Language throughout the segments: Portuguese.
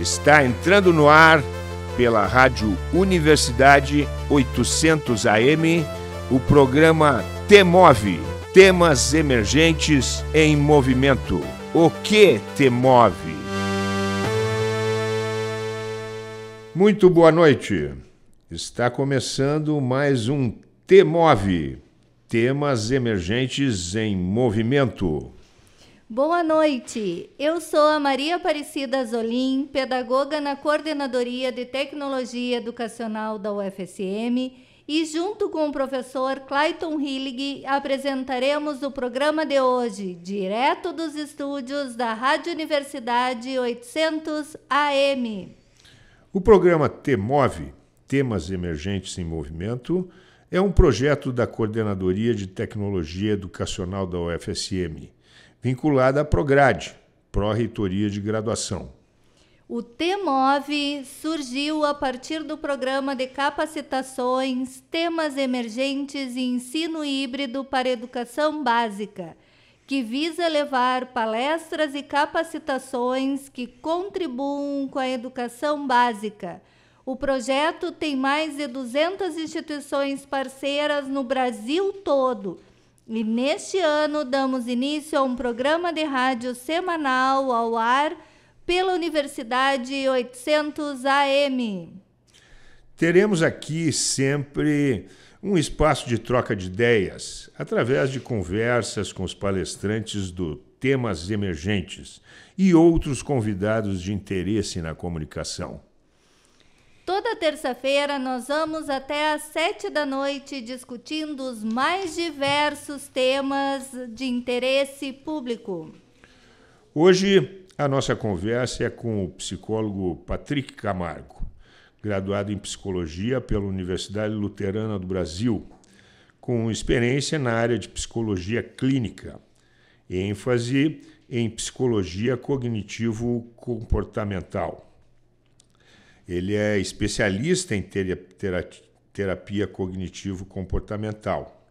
Está entrando no ar pela Rádio Universidade 800 AM o programa T-Move, Temas Emergentes em Movimento. O que te move? Muito boa noite. Está começando mais um T-Move, Temas Emergentes em Movimento. Boa noite, eu sou a Maria Aparecida Zolim, pedagoga na Coordenadoria de Tecnologia Educacional da UFSM e junto com o professor Clayton Hillig apresentaremos o programa de hoje, direto dos estúdios da Rádio Universidade 800 AM. O programa T-Move, Temas Emergentes em Movimento, é um projeto da Coordenadoria de Tecnologia Educacional da UFSM, vinculada à Prograde, Pró-Reitoria de Graduação. O T-Move surgiu a partir do programa de capacitações, temas emergentes e ensino híbrido para educação básica, que visa levar palestras e capacitações que contribuam com a educação básica. O projeto tem mais de 200 instituições parceiras no Brasil todo. E neste ano damos início a um programa de rádio semanal ao ar pela Universidade 800 AM. Teremos aqui sempre um espaço de troca de ideias, através de conversas com os palestrantes do Temas Emergentes e outros convidados de interesse na comunicação. Toda terça-feira nós vamos até às 19h discutindo os mais diversos temas de interesse público. Hoje a nossa conversa é com o psicólogo Patrick Camargo, graduado em Psicologia pela Universidade Luterana do Brasil, com experiência na área de Psicologia Clínica, ênfase em Psicologia Cognitivo-Comportamental. Ele é especialista em terapia cognitivo-comportamental.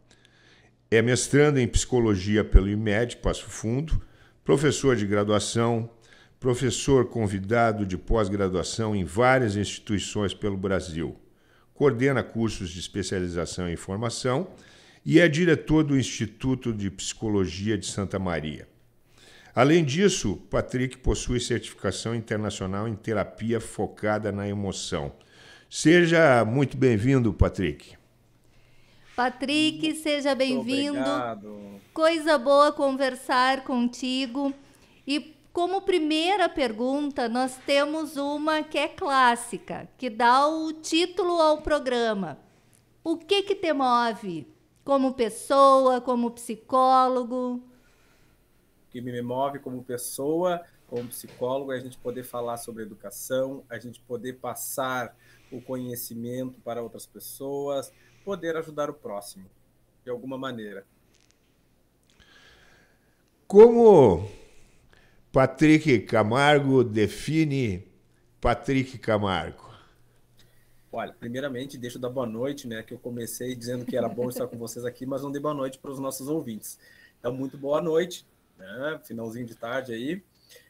É mestrando em Psicologia pelo IMED, Passo Fundo, professor de graduação, professor convidado de pós-graduação em várias instituições pelo Brasil. Coordena cursos de especialização em formação e é diretor do Instituto de Psicologia de Santa Maria. Além disso, Patrick possui certificação internacional em terapia focada na emoção. Seja muito bem-vindo, Patrick. Patrick, seja bem-vindo. Obrigado. Coisa boa conversar contigo. E como primeira pergunta, nós temos uma que é clássica, que dá o título ao programa. O que te move? Como pessoa, como psicólogo? O que me move como pessoa, como psicólogo, é a gente poder falar sobre educação, a gente poder passar o conhecimento para outras pessoas, poder ajudar o próximo, de alguma maneira. Como Patrick Camargo define Patrick Camargo? Olha, primeiramente, deixa eu dar boa noite, né? Que eu comecei dizendo que era bom estar com vocês aqui, mas não dei boa noite para os nossos ouvintes. Então, muito boa noite, né? Finalzinho de tarde aí.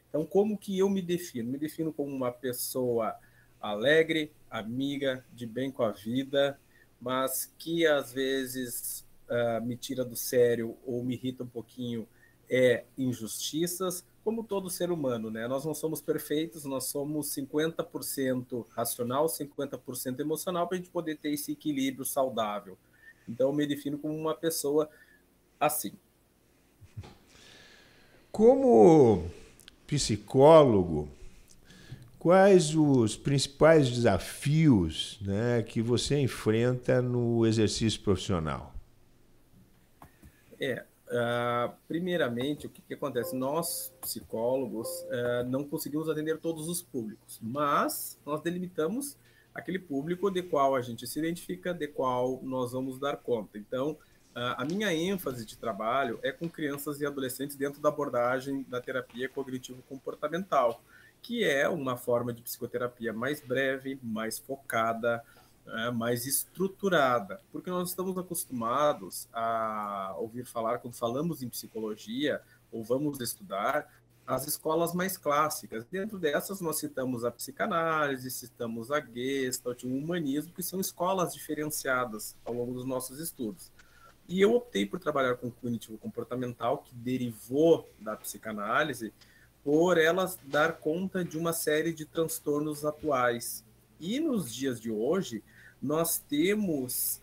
Então, como que eu me defino? Me defino como uma pessoa alegre, amiga, de bem com a vida, mas que às vezes me tira do sério ou me irrita um pouquinho injustiças, como todo ser humano, né? Nós não somos perfeitos, nós somos 50% racional, 50% emocional, para a gente poder ter esse equilíbrio saudável. Então, eu me defino como uma pessoa assim. Como psicólogo, quais os principais desafios, né, que você enfrenta no exercício profissional? Primeiramente, o que acontece? Nós, psicólogos, não conseguimos atender todos os públicos, mas nós delimitamos aquele público de qual a gente se identifica, de qual nós vamos dar conta. Então, a minha ênfase de trabalho é com crianças e adolescentes dentro da abordagem da terapia cognitivo-comportamental, que é uma forma de psicoterapia mais breve, mais focada, mais estruturada, porque nós estamos acostumados a ouvir falar, quando falamos em psicologia ou vamos estudar, as escolas mais clássicas. Dentro dessas, nós citamos a psicanálise, citamos a Gestalt, o humanismo, que são escolas diferenciadas ao longo dos nossos estudos. E eu optei por trabalhar com cognitivo comportamental, que derivou da psicanálise, por elas dar conta de uma série de transtornos atuais. E nos dias de hoje, nós temos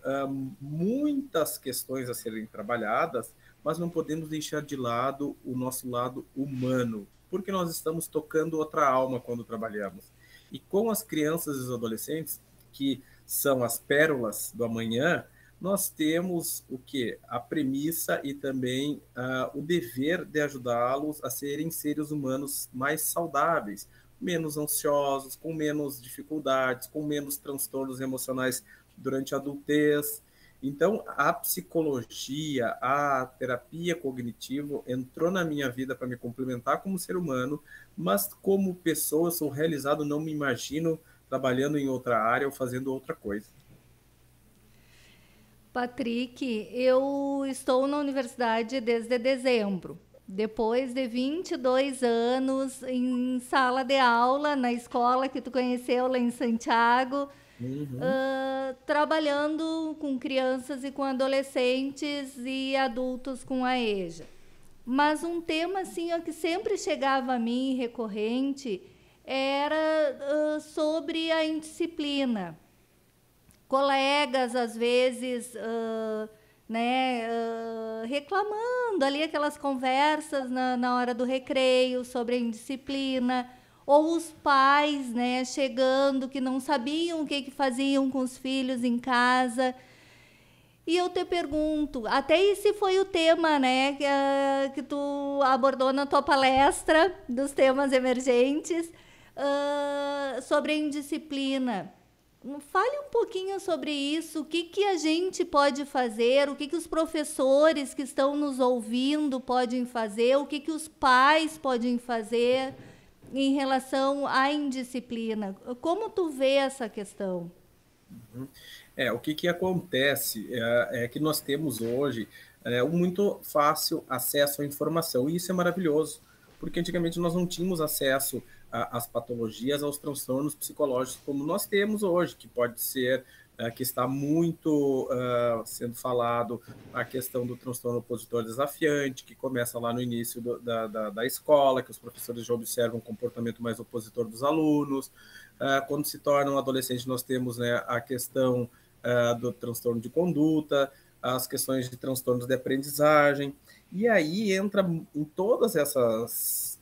muitas questões a serem trabalhadas, mas não podemos deixar de lado o nosso lado humano, porque nós estamos tocando outra alma quando trabalhamos. E com as crianças e os adolescentes, que são as pérolas do amanhã, nós temos o quê? A premissa e também o dever de ajudá-los a serem seres humanos mais saudáveis, menos ansiosos, com menos dificuldades, com menos transtornos emocionais durante a adultez. Então, a psicologia, a terapia cognitivo entrou na minha vida para me complementar como ser humano, mas como pessoa, eu sou realizado, não me imagino trabalhando em outra área ou fazendo outra coisa. Patrick, eu estou na universidade desde dezembro. Depois de 22 anos em sala de aula, na escola que tu conheceu lá em Santiago, trabalhando com crianças e com adolescentes e adultos com a EJA. Mas um tema assim, ó, que sempre chegava a mim, recorrente, era sobre a indisciplina. Colegas, às vezes, reclamando ali aquelas conversas na hora do recreio sobre a indisciplina, ou os pais, né, chegando que não sabiam o que faziam com os filhos em casa. E eu te pergunto, até esse foi o tema, né, que tu abordou na tua palestra dos temas emergentes, sobre a indisciplina. Fale um pouquinho sobre isso, o que a gente pode fazer, o que os professores que estão nos ouvindo podem fazer, o que os pais podem fazer em relação à indisciplina. Como tu vê essa questão? O que acontece é que nós temos hoje um muito fácil acesso à informação, e isso é maravilhoso, porque antigamente nós não tínhamos acesso às patologias, aos transtornos psicológicos como nós temos hoje, que pode ser que está muito sendo falado a questão do transtorno opositor desafiante, que começa lá no início da escola, que os professores já observam um comportamento mais opositor dos alunos. Quando se torna um adolescente, nós temos, né, a questão do transtorno de conduta, as questões de transtornos de aprendizagem, e aí entra em todas essas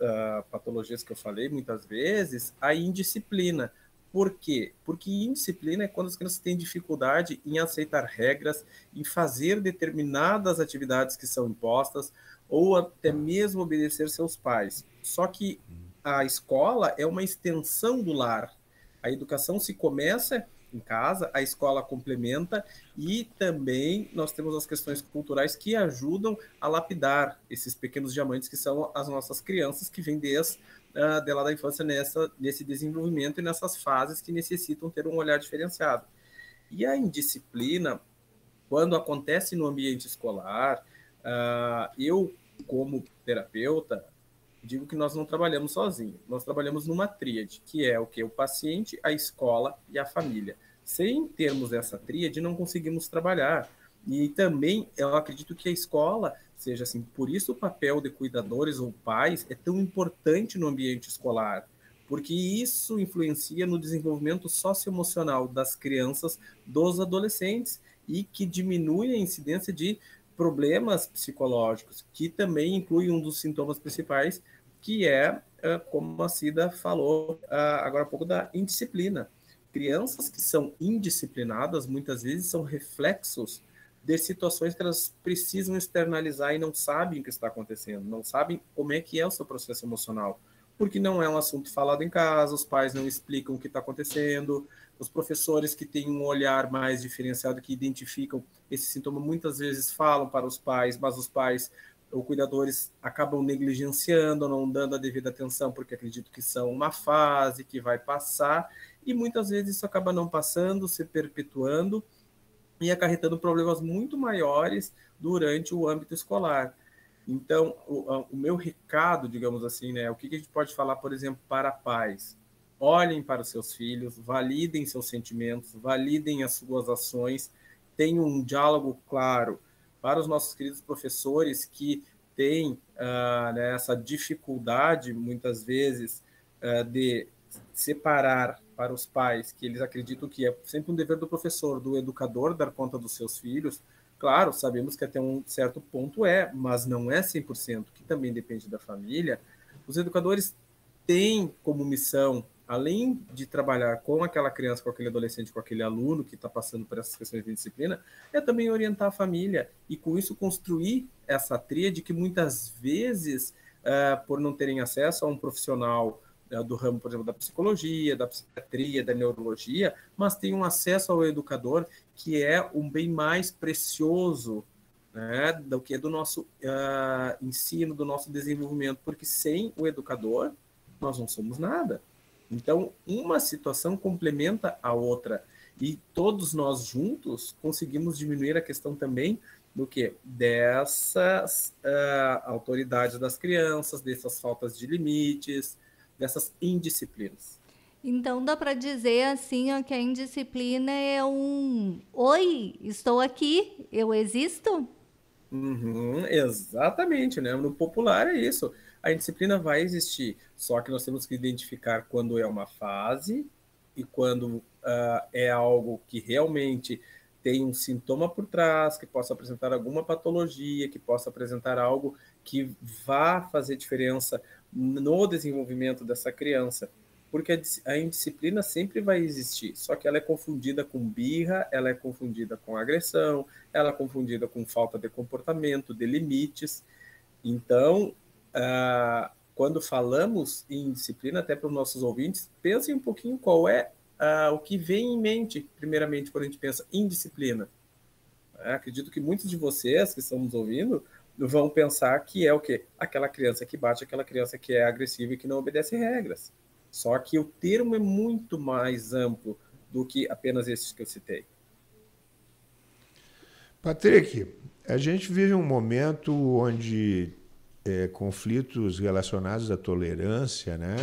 patologias que eu falei muitas vezes, a indisciplina. Por quê? Porque indisciplina é quando as crianças têm dificuldade em aceitar regras, em fazer determinadas atividades que são impostas, ou até mesmo obedecer seus pais. Só que a escola é uma extensão do lar. A educação se começa em casa, a escola complementa, e também nós temos as questões culturais que ajudam a lapidar esses pequenos diamantes que são as nossas crianças, que vêm desde lá da infância nesse desenvolvimento e nessas fases que necessitam ter um olhar diferenciado. E a indisciplina, quando acontece no ambiente escolar, eu, como terapeuta, digo que nós não trabalhamos sozinhos, nós trabalhamos numa tríade, que é o que? O paciente, a escola e a família. Sem termos essa tríade, não conseguimos trabalhar. E também eu acredito que a escola seja assim, por isso o papel de cuidadores ou pais é tão importante no ambiente escolar, porque isso influencia no desenvolvimento socioemocional das crianças, dos adolescentes, e que diminui a incidência de problemas psicológicos, que também inclui um dos sintomas principais, que é, como a Cida falou agora há pouco, da indisciplina. Crianças que são indisciplinadas, muitas vezes, são reflexos de situações que elas precisam externalizar e não sabem o que está acontecendo, não sabem como é que é o seu processo emocional, porque não é um assunto falado em casa, os pais não explicam o que está acontecendo, os professores que têm um olhar mais diferenciado, que identificam esse sintoma, muitas vezes falam para os pais, mas os pais ou cuidadores acabam negligenciando, não dando a devida atenção, porque acreditam que são uma fase que vai passar, e muitas vezes isso acaba não passando, se perpetuando e acarretando problemas muito maiores durante o âmbito escolar. Então, o meu recado, digamos assim, né, o que a gente pode falar, por exemplo, para pais? Olhem para os seus filhos, validem seus sentimentos, validem as suas ações, tenham um diálogo claro para os nossos queridos professores que têm né, essa dificuldade, muitas vezes, de separar para os pais, que eles acreditam que é sempre um dever do professor, do educador, dar conta dos seus filhos. Claro, sabemos que até um certo ponto mas não é 100%, que também depende da família. Os educadores têm como missão, além de trabalhar com aquela criança, com aquele adolescente, com aquele aluno que está passando por essas questões de disciplina, é também orientar a família e, com isso, construir essa tríade que, muitas vezes, por não terem acesso a um profissional do ramo, por exemplo, da psicologia, da psiquiatria, da neurologia, mas tem um acesso ao educador que é um bem mais precioso, né, do que do nosso ensino, do nosso desenvolvimento, porque sem o educador nós não somos nada. Então, uma situação complementa a outra e todos nós juntos conseguimos diminuir a questão também do que? Dessas autoridades das crianças, dessas faltas de limites, dessas indisciplinas. Então dá para dizer assim, ó, que a indisciplina é um oi, estou aqui, eu existo? Exatamente, né? No popular é isso. A indisciplina vai existir, só que nós temos que identificar quando é uma fase e quando é algo que realmente tem um sintoma por trás, que possa apresentar alguma patologia, que possa apresentar algo que vá fazer diferença no desenvolvimento dessa criança. Porque a indisciplina sempre vai existir, só que ela é confundida com birra, ela é confundida com agressão, ela é confundida com falta de comportamento, de limites. Então, quando falamos em disciplina, até para os nossos ouvintes, pensem um pouquinho qual é o que vem em mente, primeiramente, quando a gente pensa em disciplina. Acredito que muitos de vocês que estão nos ouvindo vão pensar que é o quê? Aquela criança que bate, aquela criança que é agressiva e que não obedece regras. Só que o termo é muito mais amplo do que apenas esses que eu citei. Patrick, a gente vive um momento onde conflitos relacionados à tolerância, né,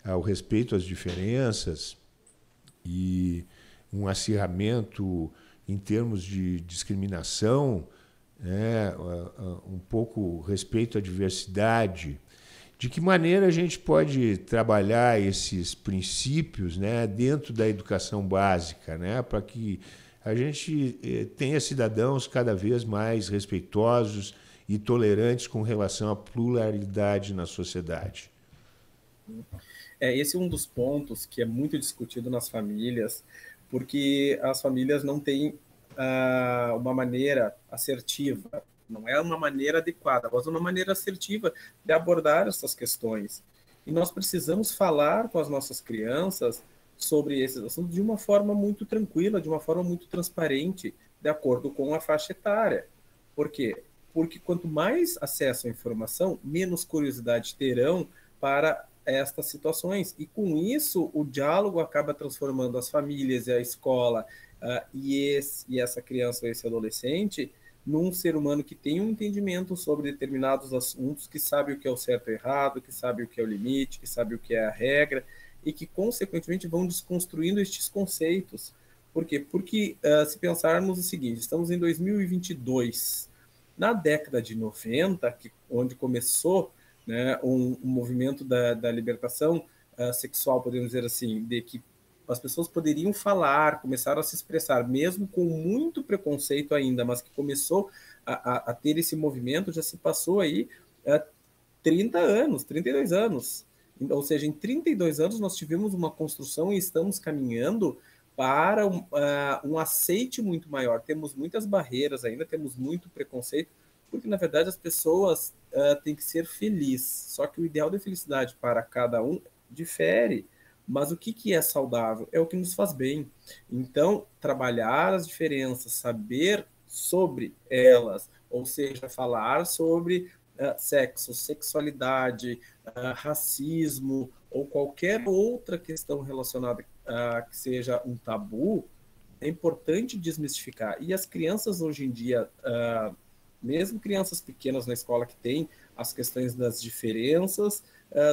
ao respeito às diferenças e um acirramento em termos de discriminação, né, um pouco respeito à diversidade. De que maneira a gente pode trabalhar esses princípios, né, dentro da educação básica, né, para que a gente tenha cidadãos cada vez mais respeitosos e tolerantes com relação à pluralidade na sociedade? Esse é um dos pontos que é muito discutido nas famílias, porque as famílias não têm uma maneira assertiva, não é uma maneira adequada, mas uma maneira assertiva de abordar essas questões. E nós precisamos falar com as nossas crianças sobre esses assuntos de uma forma muito tranquila, de uma forma muito transparente, de acordo com a faixa etária. Por quê? Porque quanto mais acesso à informação, menos curiosidade terão para estas situações. E com isso, o diálogo acaba transformando as famílias e a escola e essa criança ou esse adolescente num ser humano que tem um entendimento sobre determinados assuntos, que sabe o que é o certo e errado, que sabe o que é o limite, que sabe o que é a regra, e que, consequentemente, vão desconstruindo estes conceitos. Por quê? Porque, se pensarmos o seguinte, estamos em 2022, na década de 90, onde começou, né, um movimento da libertação sexual, podemos dizer assim, de que as pessoas poderiam falar, começaram a se expressar, mesmo com muito preconceito ainda, mas que começou a ter esse movimento, já se passou aí 30 anos, 32 anos. Ou seja, em 32 anos nós tivemos uma construção e estamos caminhando para um aceite muito maior. Temos muitas barreiras ainda, temos muito preconceito, porque, na verdade, as pessoas têm que ser felizes. Só que o ideal de felicidade para cada um difere. Mas o que é saudável? É o que nos faz bem. Então, trabalhar as diferenças, saber sobre elas, ou seja, falar sobre sexo, sexualidade, racismo ou qualquer outra questão relacionada que seja um tabu, é importante desmistificar. E as crianças hoje em dia mesmo crianças pequenas na escola que têm as questões das diferenças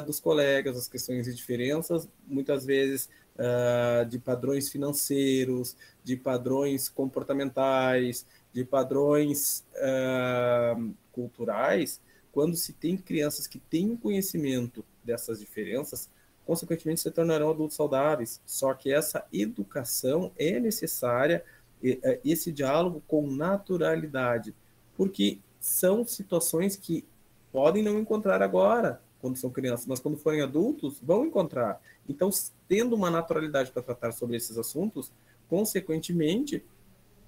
dos colegas, as questões de diferenças, muitas vezes de padrões financeiros, de padrões comportamentais, de padrões culturais, quando se tem crianças que têm um conhecimento dessas diferenças, consequentemente se tornarão adultos saudáveis. Só que essa educação é necessária, esse diálogo com naturalidade, porque são situações que podem não encontrar agora, quando são crianças, mas quando forem adultos, vão encontrar. Então, tendo uma naturalidade para tratar sobre esses assuntos, consequentemente,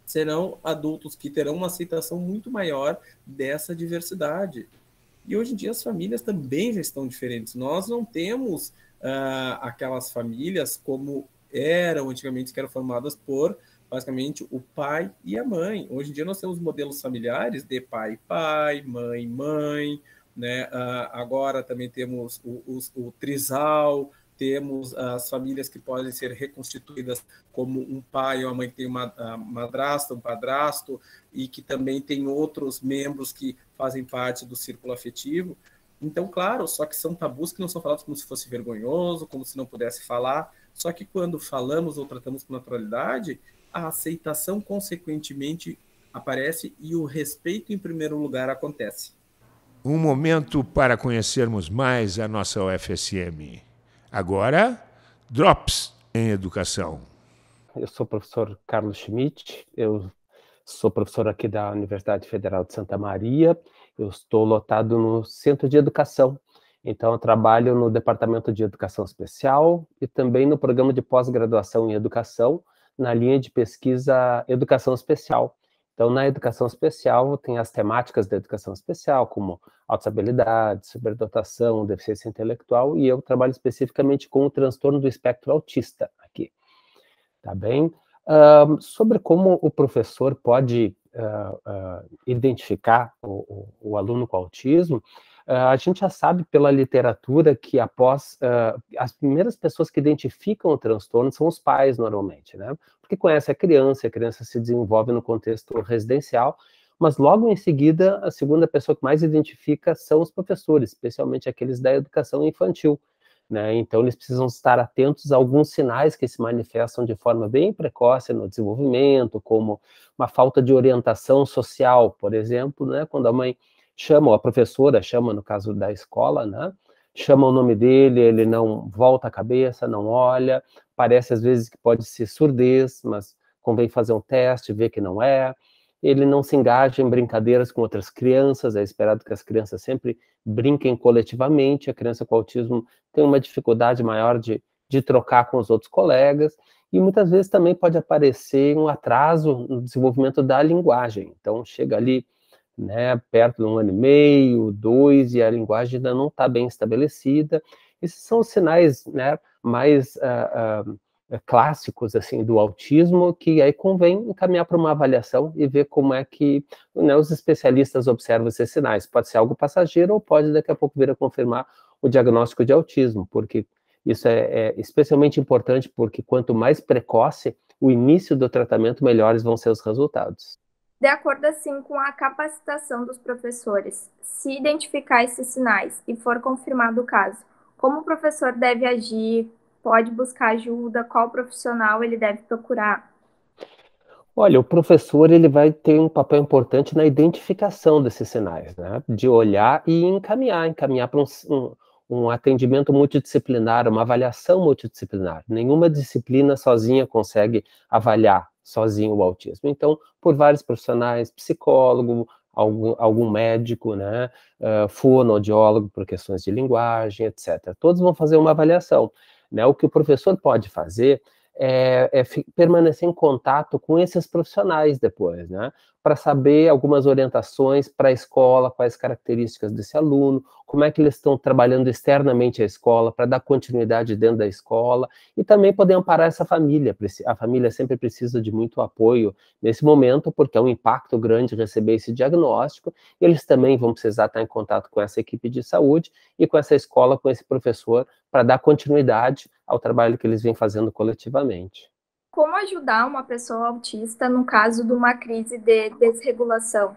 serão adultos que terão uma aceitação muito maior dessa diversidade. E hoje em dia as famílias também já estão diferentes. Nós não temos aquelas famílias como eram antigamente, que eram formadas por basicamente o pai e a mãe. Hoje em dia nós temos modelos familiares de pai, mãe, mãe, né? Agora também temos o trisal, temos as famílias que podem ser reconstituídas como um pai ou uma mãe que tem uma madrasta, um padrasto, e que também tem outros membros que fazem parte do círculo afetivo. Então, claro, só que são tabus que não são falados como se fosse vergonhoso, como se não pudesse falar, só que quando falamos ou tratamos com naturalidade, a aceitação, consequentemente, aparece e o respeito, em primeiro lugar, acontece. Um momento para conhecermos mais a nossa UFSM. Agora, Drops em Educação. Eu sou o professor Carlos Schmidt, eu sou professor aqui da Universidade Federal de Santa Maria, eu estou lotado no Centro de Educação, então eu trabalho no Departamento de Educação Especial e também no Programa de Pós-Graduação em Educação, na linha de pesquisa Educação Especial. Então, na Educação Especial, tem as temáticas da Educação Especial, como altas habilidades, superdotação, deficiência intelectual, e eu trabalho especificamente com o transtorno do espectro autista aqui, tá bem? Sobre como o professor pode identificar o aluno com autismo, a gente já sabe pela literatura que após as primeiras pessoas que identificam o transtorno são os pais, normalmente, né? Porque conhece a criança se desenvolve no contexto residencial, mas logo em seguida, a segunda pessoa que mais identifica são os professores, especialmente aqueles da educação infantil, né? Então, eles precisam estar atentos a alguns sinais que se manifestam de forma bem precoce no desenvolvimento, como uma falta de orientação social, por exemplo, né? Quando a mãe chama, ou a professora chama, no caso da escola, né? Chama o nome dele, ele não volta a cabeça, não olha, parece às vezes que pode ser surdez, mas convém fazer um teste, ver que não é. Ele não se engaja em brincadeiras com outras crianças, é esperado que as crianças sempre brinquem coletivamente, a criança com autismo tem uma dificuldade maior de trocar com os outros colegas, e muitas vezes também pode aparecer um atraso no desenvolvimento da linguagem. Então, chega ali, né, perto de 1 ano e meio, 2, e a linguagem ainda não está bem estabelecida. Esses são os sinais, né, mais clássicos assim, do autismo, que aí convém encaminhar para uma avaliação e ver como é que, né, os especialistas observam esses sinais. Pode ser algo passageiro ou pode daqui a pouco vir a confirmar o diagnóstico de autismo, porque isso é especialmente importante, porque quanto mais precoce o início do tratamento, melhores vão ser os resultados. De acordo assim com a capacitação dos professores, se identificar esses sinais e for confirmado o caso, como o professor deve agir? Pode buscar ajuda? Qual profissional ele deve procurar? Olha, o professor ele vai ter um papel importante na identificação desses sinais, né? De olhar e encaminhar para um atendimento multidisciplinar, uma avaliação multidisciplinar. Nenhuma disciplina sozinha consegue avaliar sozinho o autismo. Então, por vários profissionais, psicólogo, algum médico, né? Fonoaudiólogo por questões de linguagem, etc. Todos vão fazer uma avaliação. Né? O que o professor pode fazer é permanecer em contato com esses profissionais depois, né? Para saber algumas orientações para a escola, quais características desse aluno, como é que eles estão trabalhando externamente a escola, para dar continuidade dentro da escola, e também poder amparar essa família. A família sempre precisa de muito apoio nesse momento, porque é um impacto grande receber esse diagnóstico, e eles também vão precisar estar em contato com essa equipe de saúde e com essa escola, com esse professor, para dar continuidade ao trabalho que eles vêm fazendo coletivamente. Como ajudar uma pessoa autista no caso de uma crise de desregulação?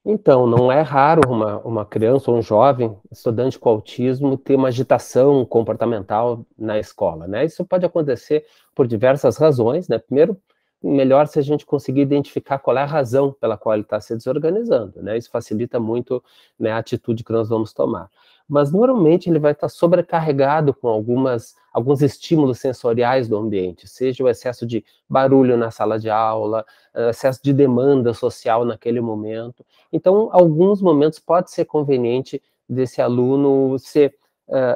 Então, não é raro uma criança ou um jovem estudante com autismo ter uma agitação comportamental na escola, né? Isso pode acontecer por diversas razões, né? Primeiro, melhor se a gente conseguir identificar qual é a razão pela qual ele está se desorganizando, né? Isso facilita muito, né, a atitude que nós vamos tomar. Mas, normalmente, ele vai estar sobrecarregado com alguns estímulos sensoriais do ambiente, seja o excesso de barulho na sala de aula, excesso de demanda social naquele momento. Então, alguns momentos pode ser conveniente desse aluno ser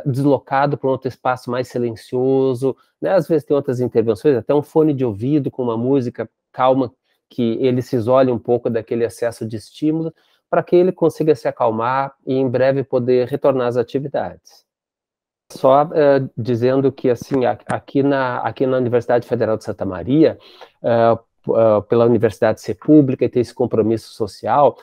deslocado para um outro espaço mais silencioso, né? Às vezes tem outras intervenções, até um fone de ouvido com uma música calma, que ele se isole um pouco daquele excesso de estímulo, para que ele consiga se acalmar e em breve poder retornar às atividades. Só dizendo que, assim, aqui na Universidade Federal de Santa Maria, pela universidade ser pública e ter esse compromisso social,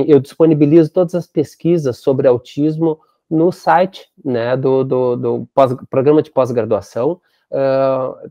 eu disponibilizo todas as pesquisas sobre autismo no site, né, do programa de pós-graduação.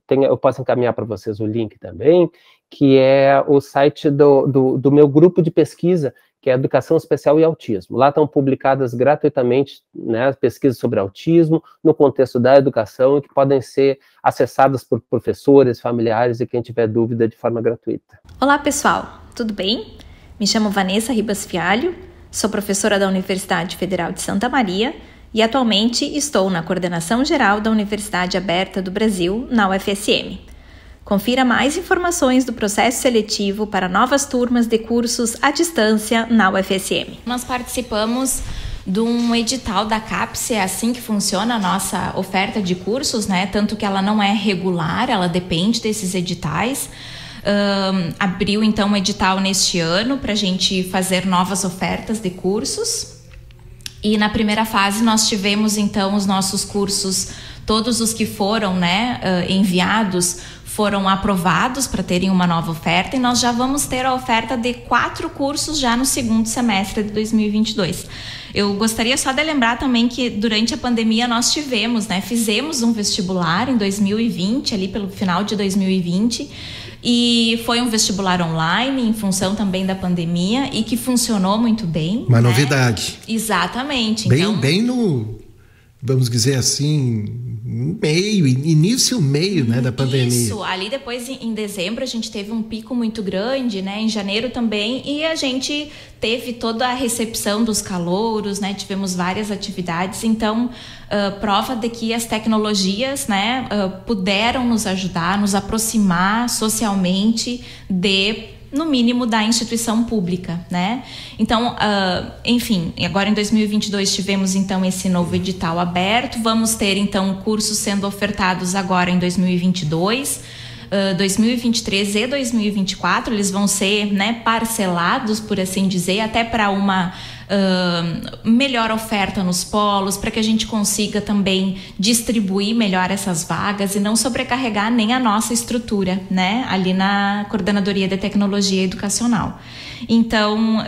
Eu posso encaminhar para vocês o link também, que é o site do meu grupo de pesquisa, que é Educação Especial e Autismo. Lá estão publicadas gratuitamente, né, pesquisas sobre autismo, no contexto da educação, e que podem ser acessadas por professores, familiares e quem tiver dúvida de forma gratuita. Olá, pessoal, tudo bem? Me chamo Vanessa Ribas Fialho, sou professora da Universidade Federal de Santa Maria e atualmente estou na coordenação geral da Universidade Aberta do Brasil, na UFSM. Confira mais informações do processo seletivo para novas turmas de cursos à distância na UFSM. Nós participamos de um edital da CAPES, é assim que funciona a nossa oferta de cursos, né? Tanto que ela não é regular, ela depende desses editais. Abriu então um edital neste ano para a gente fazer novas ofertas de cursos. E na primeira fase nós tivemos então os nossos cursos, todos os que foram, né, enviados, foram aprovados para terem uma nova oferta, e nós já vamos ter a oferta de 4 cursos já no segundo semestre de 2022. Eu gostaria só de lembrar também que durante a pandemia nós fizemos um vestibular em 2020, ali pelo final de 2020, e foi um vestibular online em função também da pandemia e que funcionou muito bem. Uma novidade. Exatamente. Bem no, vamos dizer assim, início meio, né, da pandemia. Isso, ali depois em dezembro a gente teve um pico muito grande, né, em janeiro também, e a gente teve toda a recepção dos calouros, né, tivemos várias atividades, então prova de que as tecnologias, né, puderam nos ajudar, nos aproximar socialmente no mínimo da instituição pública, né? Então, enfim, agora em 2022 tivemos então esse novo edital aberto, vamos ter então cursos sendo ofertados agora em 2022, 2023 e 2024, eles vão ser, né, parcelados, por assim dizer, até para uma melhor oferta nos polos, para que a gente consiga também distribuir melhor essas vagas e não sobrecarregar nem a nossa estrutura, né, ali na Coordenadoria de Tecnologia Educacional. Então,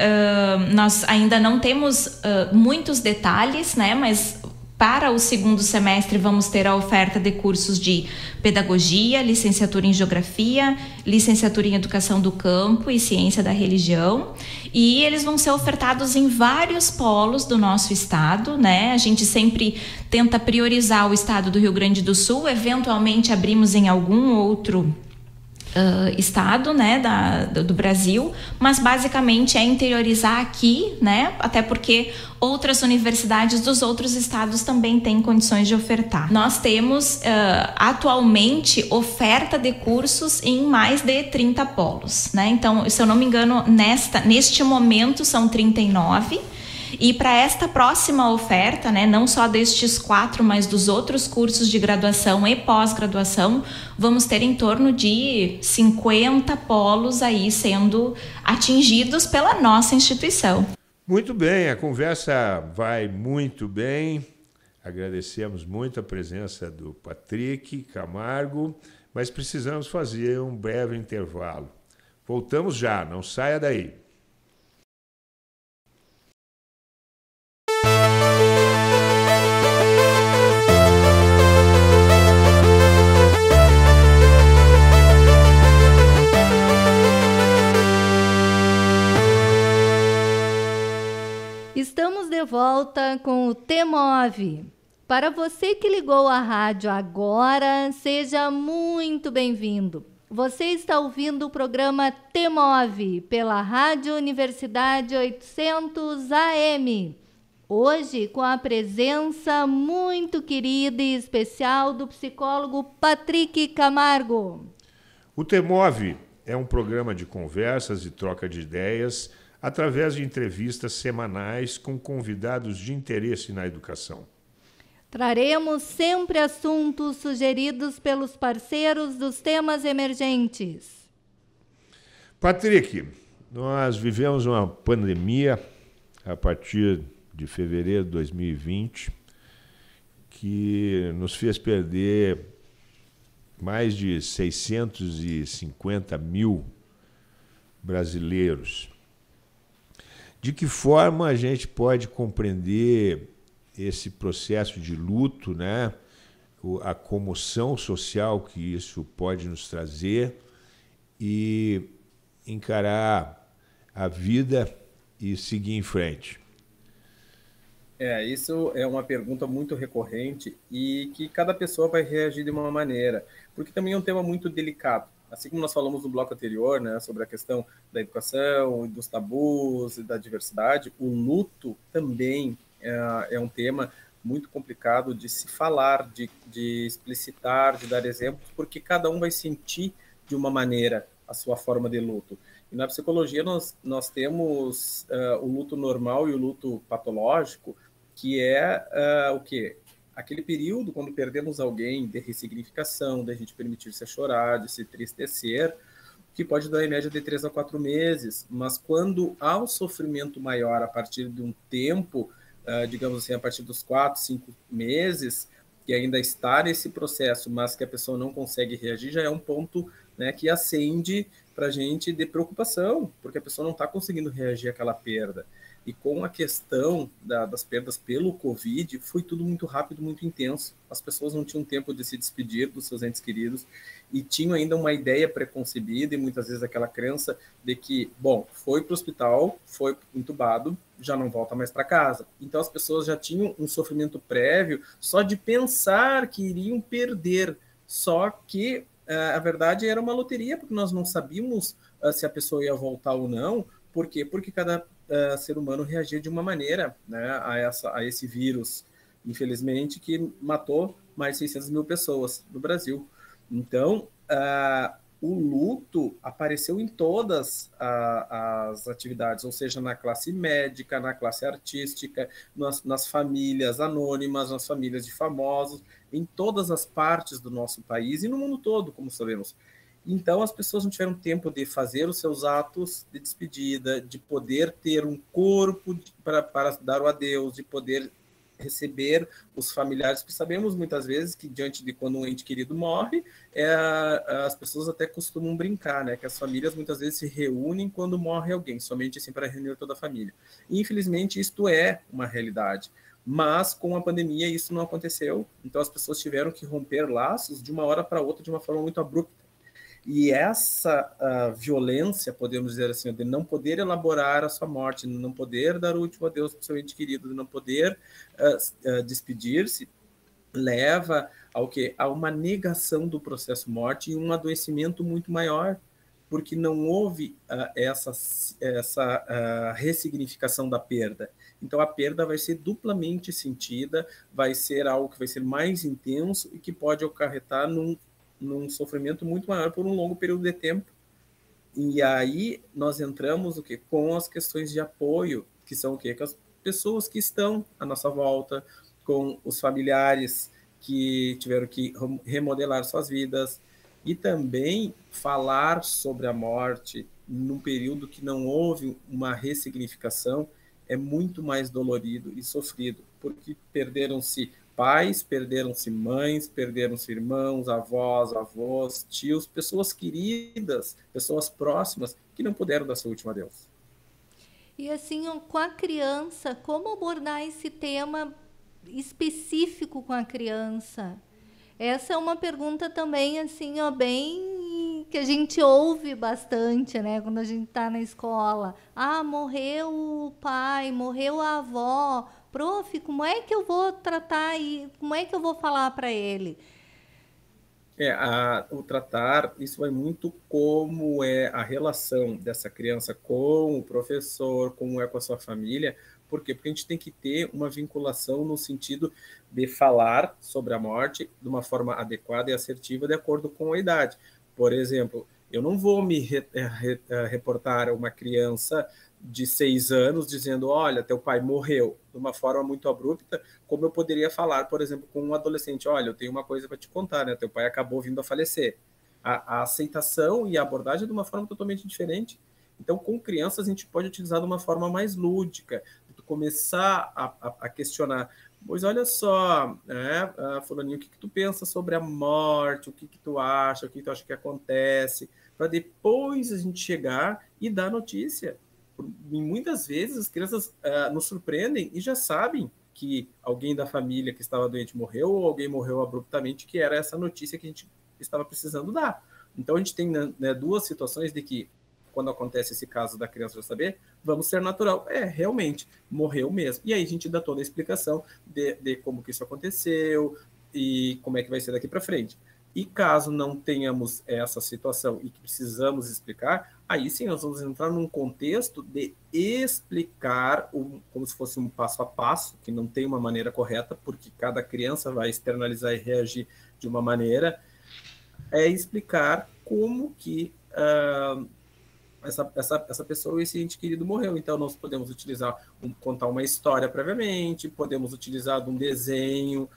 nós ainda não temos muitos detalhes, né, mas para o segundo semestre vamos ter a oferta de cursos de pedagogia, licenciatura em geografia, licenciatura em educação do campo e ciência da religião, e eles vão ser ofertados em vários polos do nosso estado, né? A gente sempre tenta priorizar o estado do Rio Grande do Sul, eventualmente abrimos em algum outro estado, né, do Brasil, mas basicamente é interiorizar aqui, né, até porque outras universidades dos outros estados também têm condições de ofertar. Nós temos atualmente oferta de cursos em mais de 30 polos, né, então, se eu não me engano, neste momento são 39. E para esta próxima oferta, né, não só destes 4, mas dos outros cursos de graduação e pós-graduação, vamos ter em torno de 50 polos aí sendo atingidos pela nossa instituição. Muito bem, a conversa vai muito bem. Agradecemos muito a presença do Patrick Camargo, mas precisamos fazer um breve intervalo. Voltamos já, não saia daí. no T-Move. Para você que ligou a rádio agora, seja muito bem-vindo. Você está ouvindo o programa T-Move pela Rádio Universidade 800 AM. Hoje com a presença muito querida e especial do psicólogo Patrick Camargo. O T-Move é um programa de conversas e troca de ideias através de entrevistas semanais com convidados de interesse na educação. Traremos sempre assuntos sugeridos pelos parceiros dos temas emergentes. Patrick, nós vivemos uma pandemia a partir de fevereiro de 2020 que nos fez perder mais de 650 mil brasileiros. De que forma a gente pode compreender esse processo de luto, né? A comoção social que isso pode nos trazer e encarar a vida e seguir em frente? Isso é uma pergunta muito recorrente e que cada pessoa vai reagir de uma maneira, porque também é um tema muito delicado. Assim como nós falamos no bloco anterior, né, sobre a questão da educação, dos tabus e da diversidade, o luto também é um tema muito complicado de se falar, de explicitar, de dar exemplos, porque cada um vai sentir de uma maneira a sua forma de luto. E na psicologia nós temos o luto normal e o luto patológico, que é o quê? Aquele período quando perdemos alguém de ressignificação, de a gente permitir-se chorar, de se entristecer, que pode dar em média de 3 a 4 meses, mas quando há um sofrimento maior a partir de um tempo, digamos assim, a partir dos 4, 5 meses, que ainda está nesse processo, mas que a pessoa não consegue reagir, já é um ponto, né, que acende para a gente de preocupação, porque a pessoa não está conseguindo reagir àquela perda. E com a questão das perdas pelo Covid, foi tudo muito rápido, muito intenso. As pessoas não tinham tempo de se despedir dos seus entes queridos e tinham ainda uma ideia preconcebida e muitas vezes aquela crença de que, bom, foi para o hospital, foi entubado, já não volta mais para casa. Então as pessoas já tinham um sofrimento prévio só de pensar que iriam perder. Só que a verdade era uma loteria, porque nós não sabíamos se a pessoa ia voltar ou não. Por quê? Porque cada ser humano reagia de uma maneira, né, a esse vírus, infelizmente, que matou mais de 600 mil pessoas no Brasil. Então, o luto apareceu em todas as atividades, ou seja, na classe médica, na classe artística, nas famílias anônimas, nas famílias de famosos, em todas as partes do nosso país e no mundo todo, como sabemos. Então, as pessoas não tiveram tempo de fazer os seus atos de despedida, de poder ter um corpo para dar o adeus, de poder receber os familiares, porque sabemos muitas vezes que diante de quando um ente querido morre, as pessoas até costumam brincar, né, que as famílias muitas vezes se reúnem quando morre alguém, somente assim para reunir toda a família. E, infelizmente, isto é uma realidade. Mas com a pandemia isso não aconteceu, então as pessoas tiveram que romper laços de uma hora para outra de uma forma muito abrupta. E essa violência, podemos dizer assim, de não poder elaborar a sua morte, de não poder dar o último adeus para o seu ente querido, de não poder despedir-se, leva ao quê? A uma negação do processo morte e um adoecimento muito maior, porque não houve essa ressignificação da perda. Então, a perda vai ser duplamente sentida, vai ser algo que vai ser mais intenso e que pode acarretar num sofrimento muito maior por um longo período de tempo. E aí nós entramos o quê? Com as questões de apoio, que são o quê? Com as pessoas que estão à nossa volta, com os familiares que tiveram que remodelar suas vidas, e também falar sobre a morte num período que não houve uma ressignificação é muito mais dolorido e sofrido, porque perderam-se pais, perderam-se mães, perderam-se irmãos, avós, tios, pessoas queridas, pessoas próximas que não puderam dar seu último adeus. E assim, com a criança, como abordar esse tema específico com a criança? Essa é uma pergunta também, assim, bem que a gente ouve bastante, né, quando a gente está na escola. Ah, morreu o pai, morreu a avó, Prof, como é que eu vou tratar e como é que eu vou falar para ele? O tratar, isso vai muito como é a relação dessa criança com o professor, como é com a sua família. Por quê? Porque a gente tem que ter uma vinculação no sentido de falar sobre a morte de uma forma adequada e assertiva de acordo com a idade. Por exemplo, eu não vou me reportar a uma criança de 6 anos dizendo, olha, teu pai morreu, de uma forma muito abrupta, como eu poderia falar, por exemplo, com um adolescente, olha, eu tenho uma coisa para te contar, né? Teu pai acabou vindo a falecer. A aceitação e a abordagem é de uma forma totalmente diferente. Então, com crianças, a gente pode utilizar de uma forma mais lúdica, de começar a questionar, pois olha só, né, fulaninho, o que tu pensa sobre a morte, o que tu acha, o que tu acha que acontece, para depois a gente chegar e dar notícia. E muitas vezes as crianças nos surpreendem e já sabem que alguém da família que estava doente morreu ou alguém morreu abruptamente, que era essa notícia que a gente estava precisando dar. Então a gente tem, né, duas situações de que quando acontece esse caso da criança já saber, vamos ser natural. Realmente, morreu mesmo. E aí a gente dá toda a explicação de como que isso aconteceu e como é que vai ser daqui para frente. E caso não tenhamos essa situação e que precisamos explicar, aí sim nós vamos entrar num contexto de explicar como se fosse um passo a passo, que não tem uma maneira correta, porque cada criança vai externalizar e reagir de uma maneira, explicar como que essa pessoa, esse ente querido morreu. Então nós podemos utilizar, contar uma história previamente, podemos utilizar um desenho,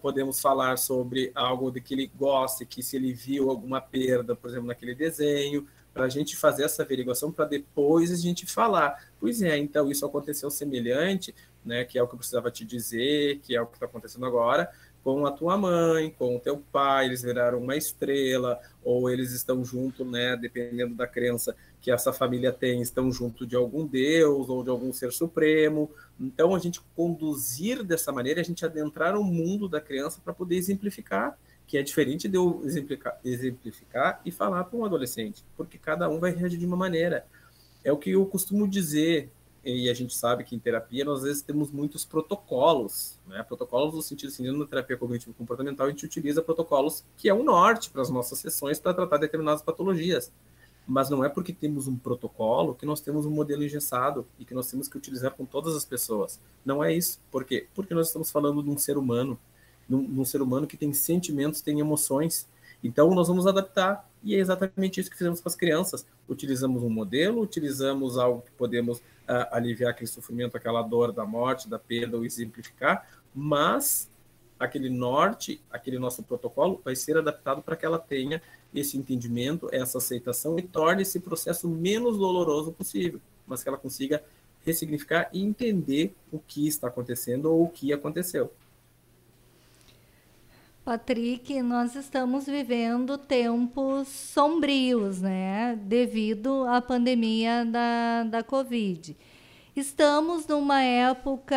podemos falar sobre algo de que ele gosta, que se ele viu alguma perda, por exemplo, naquele desenho, para a gente fazer essa averiguação, para depois a gente falar. Pois é, então isso aconteceu semelhante, né, que é o que eu precisava te dizer, que é o que está acontecendo agora, com a tua mãe, com o teu pai, eles viraram uma estrela, ou eles estão junto, né, dependendo da crença que essa família tem, estão junto de algum Deus ou de algum ser supremo. Então, a gente conduzir dessa maneira, a gente adentrar o mundo da criança para poder exemplificar, que é diferente de eu exemplificar e falar para um adolescente, porque cada um vai reagir de uma maneira. É o que eu costumo dizer, e a gente sabe que em terapia nós às vezes temos muitos protocolos, né? Protocolos no sentido assim, na terapia cognitivo-comportamental a gente utiliza protocolos que é um norte para as nossas sessões para tratar determinadas patologias, mas não é porque temos um protocolo que nós temos um modelo engessado e que nós temos que utilizar com todas as pessoas. Não é isso. Por quê? Porque nós estamos falando de um ser humano, num ser humano que tem sentimentos, tem emoções. Então, nós vamos adaptar, e é exatamente isso que fizemos com as crianças. Utilizamos um modelo, utilizamos algo que podemos aliviar aquele sofrimento, aquela dor da morte, da perda, ou exemplificar, mas aquele norte, aquele nosso protocolo, vai ser adaptado para que ela tenha esse entendimento, essa aceitação, e torne esse processo menos doloroso possível, mas que ela consiga ressignificar e entender o que está acontecendo ou o que aconteceu. Patrick, nós estamos vivendo tempos sombrios, né? Devido à pandemia da Covid. Estamos numa época,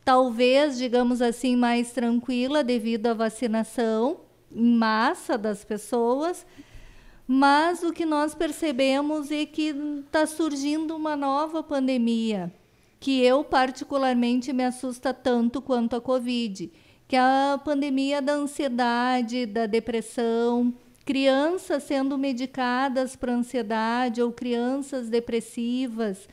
talvez, digamos assim, mais tranquila devido à vacinação em massa das pessoas, mas o que nós percebemos é que está surgindo uma nova pandemia, que eu particularmente me assusta tanto quanto a Covid, que é a pandemia da ansiedade, da depressão, crianças sendo medicadas para ansiedade ou crianças depressivas.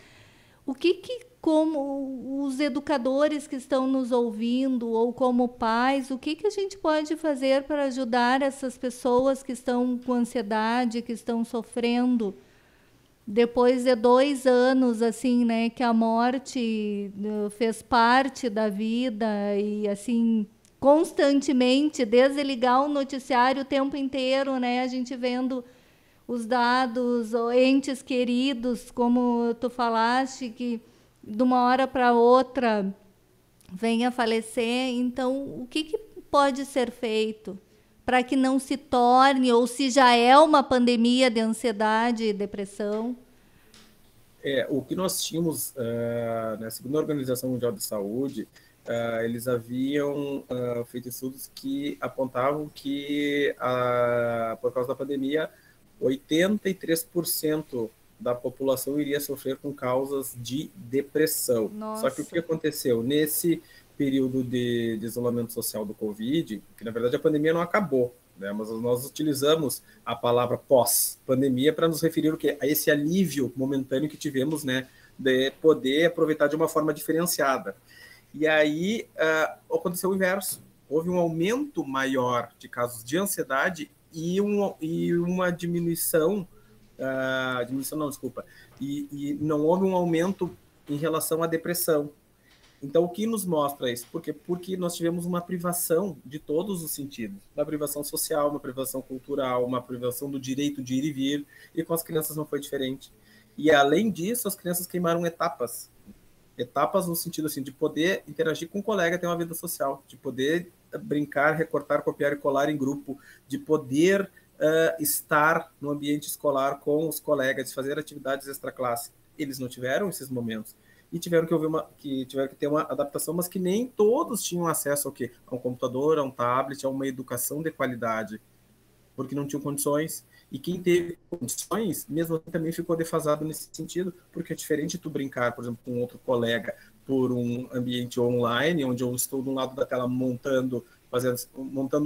O que como os educadores que estão nos ouvindo ou como pais, o que a gente pode fazer para ajudar essas pessoas que estão com ansiedade, que estão sofrendo? Depois de 2 anos, assim, né, que a morte fez parte da vida e, assim, constantemente, desde ligar o noticiário o tempo inteiro, né, a gente vendo os dados, entes queridos, como tu falaste, que de uma hora para outra vem a falecer. Então, o que pode ser feito para que não se torne, ou se já é uma pandemia de ansiedade e depressão? O que nós tínhamos, segundo a Organização Mundial de Saúde, eles haviam feito estudos que apontavam que, por causa da pandemia, 83% da população iria sofrer com causas de depressão. Nossa. Só que o que aconteceu? Nesse período de isolamento social do Covid, que na verdade a pandemia não acabou, né? Mas nós utilizamos a palavra pós-pandemia para nos referir o quê? A esse alívio momentâneo que tivemos, né, de poder aproveitar de uma forma diferenciada. E aí aconteceu o inverso. Houve um aumento maior de casos de ansiedade e uma diminuição, e não houve um aumento em relação à depressão. Então, o que nos mostra isso? Porque nós tivemos uma privação de todos os sentidos. Uma privação social, uma privação cultural, uma privação do direito de ir e vir, e com as crianças não foi diferente. E, além disso, as crianças queimaram etapas. Etapas no sentido assim, de poder interagir com um colega, ter uma vida social, de poder brincar, recortar, copiar e colar em grupo, de poder estar no ambiente escolar com os colegas, de fazer atividades extra-classe. Eles não tiveram esses momentos. E tiveram que ter uma adaptação, mas que nem todos tinham acesso ao quê? A um computador, a um tablet, a uma educação de qualidade, porque não tinham condições. E quem teve condições, mesmo assim, também ficou defasado nesse sentido, porque é diferente tu brincar, por exemplo, com outro colega por um ambiente online, onde eu estou de um lado da tela montando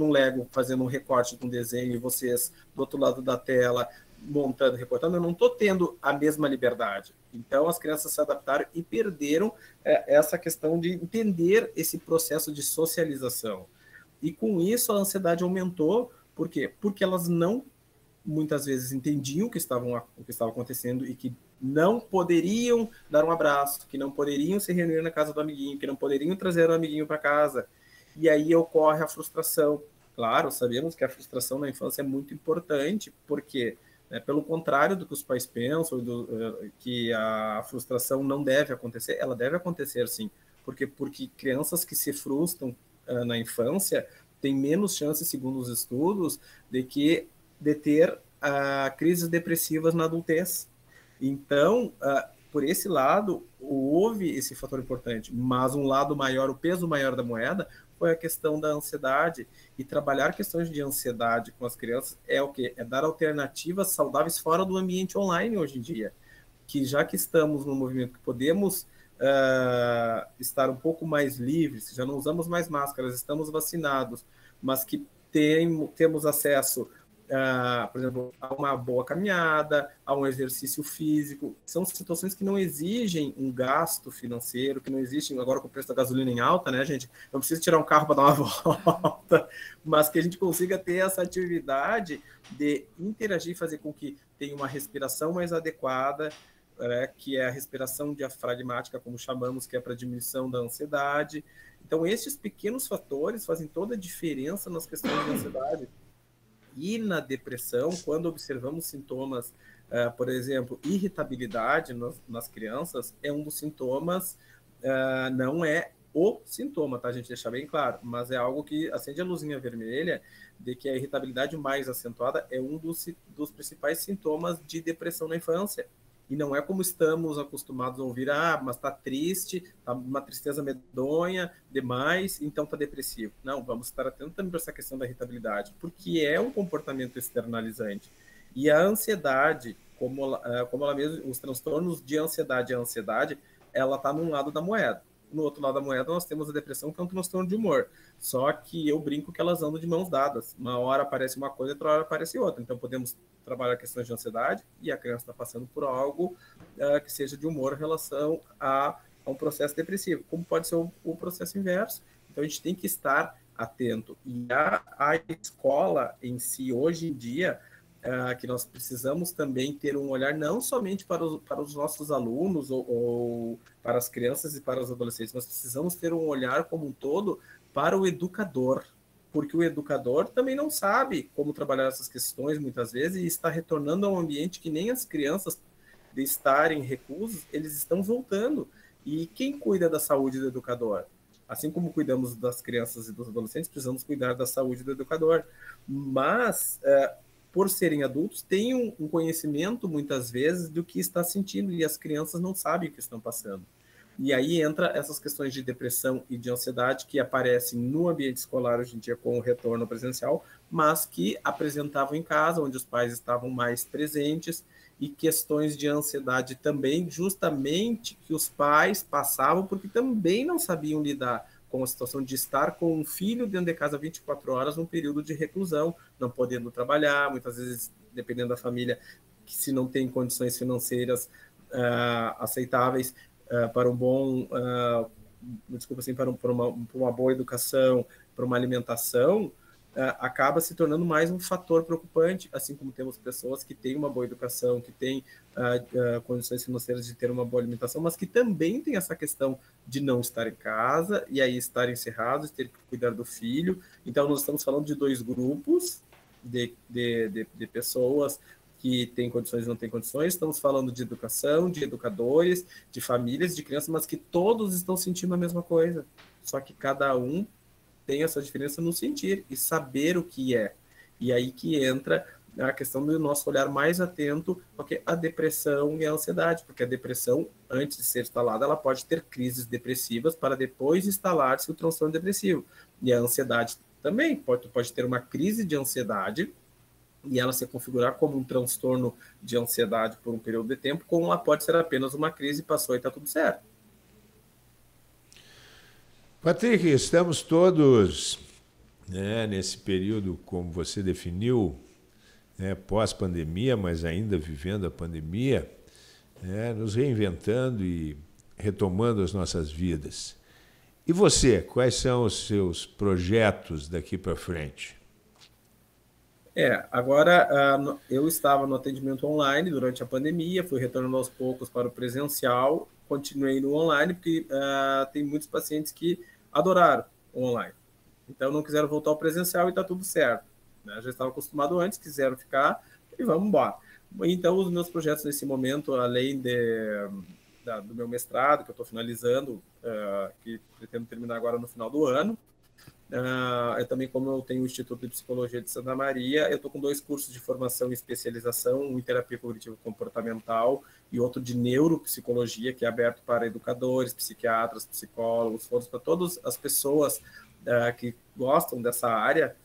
um Lego, fazendo um recorte de um desenho, e vocês do outro lado da tela montando, recortando, eu não estou tendo a mesma liberdade. Então, as crianças se adaptaram e perderam essa questão de entender esse processo de socialização. E, com isso, a ansiedade aumentou. Por quê? Porque elas não, muitas vezes, entendiam o que estava acontecendo e que não poderiam dar um abraço, que não poderiam se reunir na casa do amiguinho, que não poderiam trazer o amiguinho para casa. E aí ocorre a frustração. Claro, sabemos que a frustração na infância é muito importante, porque pelo contrário do que os pais pensam, que a frustração não deve acontecer, ela deve acontecer sim, porque crianças que se frustram na infância têm menos chances, segundo os estudos, de ter crises depressivas na adultez. Então, por esse lado, houve esse fator importante, mas um lado maior, o peso maior da moeda, foi a questão da ansiedade. E trabalhar questões de ansiedade com as crianças é o quê? É dar alternativas saudáveis fora do ambiente online hoje em dia. Que já que estamos num movimento que podemos estar um pouco mais livres, já não usamos mais máscaras, estamos vacinados, mas que temos acesso, por exemplo, a uma boa caminhada, a um exercício físico. São situações que não exigem um gasto financeiro, que não exigem, agora com o preço da gasolina em alta, né, gente? Não precisa tirar um carro para dar uma volta, mas que a gente consiga ter essa atividade de interagir e fazer com que tenha uma respiração mais adequada, que é a respiração diafragmática, como chamamos, que é para diminuição da ansiedade. Então, esses pequenos fatores fazem toda a diferença nas questões de ansiedade. E na depressão, quando observamos sintomas, por exemplo, irritabilidade nas crianças, é um dos sintomas, não é o sintoma, tá? A gente deixar bem claro, mas é algo que acende a luzinha vermelha de que a irritabilidade mais acentuada é um dos principais sintomas de depressão na infância. E não é como estamos acostumados a ouvir, mas está triste, está uma tristeza medonha demais, então está depressivo. Não, vamos estar atentos também para essa questão da irritabilidade, porque é um comportamento externalizante. E a ansiedade, como ela mesma, os transtornos de ansiedade e a ansiedade, ela está num lado da moeda. No outro lado da moeda, nós temos a depressão, que é um transtorno de humor. Só que eu brinco que elas andam de mãos dadas. Uma hora aparece uma coisa, outra hora aparece outra. Então, podemos trabalhar questões de ansiedade e a criança está passando por algo que seja de humor em relação a um processo depressivo. Como pode ser o processo inverso. Então, a gente tem que estar atento. E a escola em si, hoje em dia, que nós precisamos também ter um olhar não somente para os nossos alunos ou para as crianças e para os adolescentes, mas precisamos ter um olhar como um todo para o educador, porque o educador também não sabe como trabalhar essas questões muitas vezes e está retornando a um ambiente que nem as crianças de estarem reclusos, eles estão voltando. E quem cuida da saúde do educador? Assim como cuidamos das crianças e dos adolescentes, precisamos cuidar da saúde do educador. Mas por serem adultos, têm um conhecimento, muitas vezes, do que está sentindo, e as crianças não sabem o que estão passando. E aí entra essas questões de depressão e de ansiedade que aparecem no ambiente escolar hoje em dia com o retorno presencial, mas que apresentavam em casa, onde os pais estavam mais presentes, e questões de ansiedade também, justamente que os pais passavam porque também não sabiam lidar com a situação de estar com um filho dentro de casa 24 horas num período de reclusão, não podendo trabalhar, muitas vezes, dependendo da família, que se não tem condições financeiras aceitáveis para um bom, desculpa assim, para uma boa educação, para uma alimentação, acaba se tornando mais um fator preocupante, assim como temos pessoas que têm uma boa educação, que têm condições financeiras de ter uma boa alimentação, mas que também tem essa questão de não estar em casa e aí estar encerrados, ter que cuidar do filho. Então, nós estamos falando de dois grupos de pessoas que têm condições e não têm condições, estamos falando de educação, de educadores, de famílias, de crianças, mas que todos estão sentindo a mesma coisa, só que cada um tem essa diferença no sentir e saber o que é. E aí que entra a questão do nosso olhar mais atento, porque a depressão e a ansiedade, porque a depressão, antes de ser instalada, ela pode ter crises depressivas para depois instalar-se o transtorno depressivo. E a ansiedade também pode ter uma crise de ansiedade e ela se configurar como um transtorno de ansiedade por um período de tempo, como ela pode ser apenas uma crise, passou e está tudo certo. Patrick, estamos todos nesse período, como você definiu, pós-pandemia, mas ainda vivendo a pandemia, nos reinventando e retomando as nossas vidas. E você, quais são os seus projetos daqui para frente? Agora eu estava no atendimento online durante a pandemia, fui retornando aos poucos para o presencial, continuei no online, porque tem muitos pacientes que adoraram o online. Então, não quiseram voltar ao presencial e está tudo certo. Né? Já estava acostumado antes, quiseram ficar e vamos embora. Então, os meus projetos nesse momento, além do meu mestrado, que eu estou finalizando, que pretendo terminar agora no final do ano, eu também, como eu tenho o Instituto de Psicologia de Santa Maria, eu estou com 2 cursos de formação e especialização, um em terapia cognitivo-comportamental e outro de neuropsicologia, que é aberto para educadores, psiquiatras, psicólogos, foros para todas as pessoas que gostam dessa área,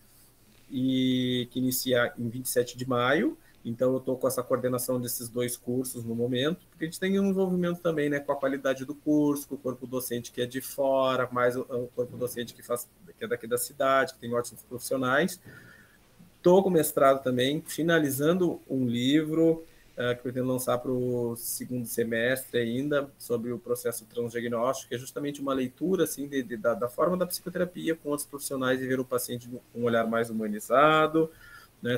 e que inicia em 27 de maio. Então, eu estou com essa coordenação desses 2 cursos no momento, porque a gente tem um envolvimento também, com a qualidade do curso, com o corpo docente que é de fora, mais o corpo docente que é daqui da cidade, que tem ótimos profissionais. Estou com mestrado também, finalizando um livro que pretendo lançar para o 2º semestre ainda, sobre o processo transdiagnóstico, que é justamente uma leitura assim, da forma da psicoterapia com outros profissionais e ver o paciente com um olhar mais humanizado.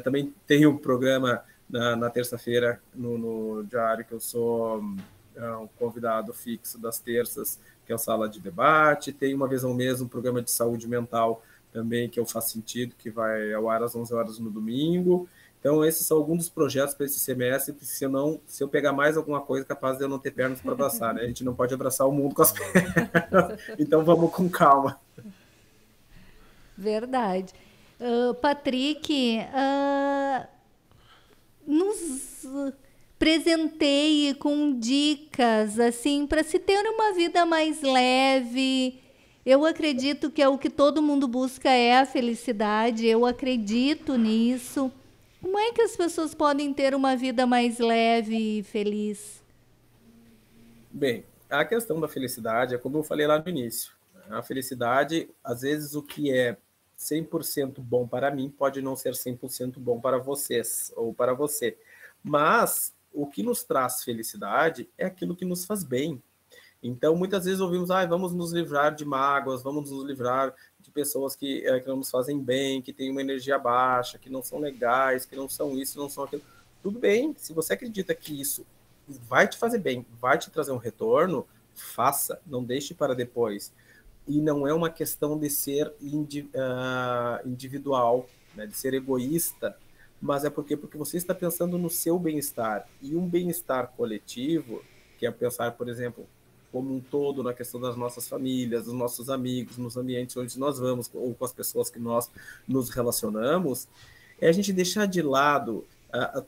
Também tenho um programa na terça-feira no Diário, que eu sou um convidado fixo das terças, que é a Sala de Debate. Tem uma vez ao mês um programa de saúde mental também, que é o Faz Sentido, que vai ao ar às 11 horas no domingo. Então, esses são alguns dos projetos para esse semestre, porque se eu pegar mais alguma coisa, capaz de eu não ter pernas para abraçar, né? A gente não pode abraçar o mundo com as pernas. Então, vamos com calma. Verdade. Patrick, nos presenteie com dicas assim para se ter uma vida mais leve. Eu acredito que o que todo mundo busca é a felicidade, eu acredito nisso. Como é que as pessoas podem ter uma vida mais leve e feliz? Bem, a questão da felicidade é como eu falei lá no início. A felicidade, às vezes, o que é 100% bom para mim pode não ser 100% bom para vocês ou para você. Mas o que nos traz felicidade é aquilo que nos faz bem. Então, muitas vezes ouvimos, vamos nos livrar de mágoas, vamos nos livrar de pessoas que não nos fazem bem, que têm uma energia baixa, que não são legais, que não são isso, não são aquilo. Tudo bem, se você acredita que isso vai te fazer bem, vai te trazer um retorno, faça, não deixe para depois. E não é uma questão de ser individual, de ser egoísta, mas é porque você está pensando no seu bem-estar. E um bem-estar coletivo, que é pensar, por exemplo, como um todo na questão das nossas famílias, dos nossos amigos, nos ambientes onde nós vamos, ou com as pessoas que nós nos relacionamos, é a gente deixar de lado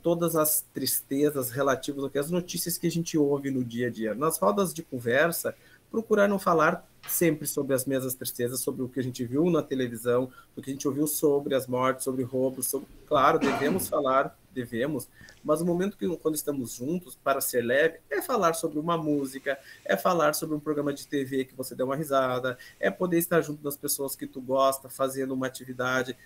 todas as tristezas relativas às notícias que a gente ouve no dia a dia. Nas rodas de conversa, procurar não falar sempre sobre as mesmas tristezas, sobre o que a gente viu na televisão, o que a gente ouviu sobre as mortes, sobre roubos, sobre... Claro, devemos falar, mas o momento que, quando estamos juntos, para ser leve, é falar sobre uma música, é falar sobre um programa de TV que você deu uma risada, é poder estar junto das pessoas que tu gosta, fazendo uma atividade,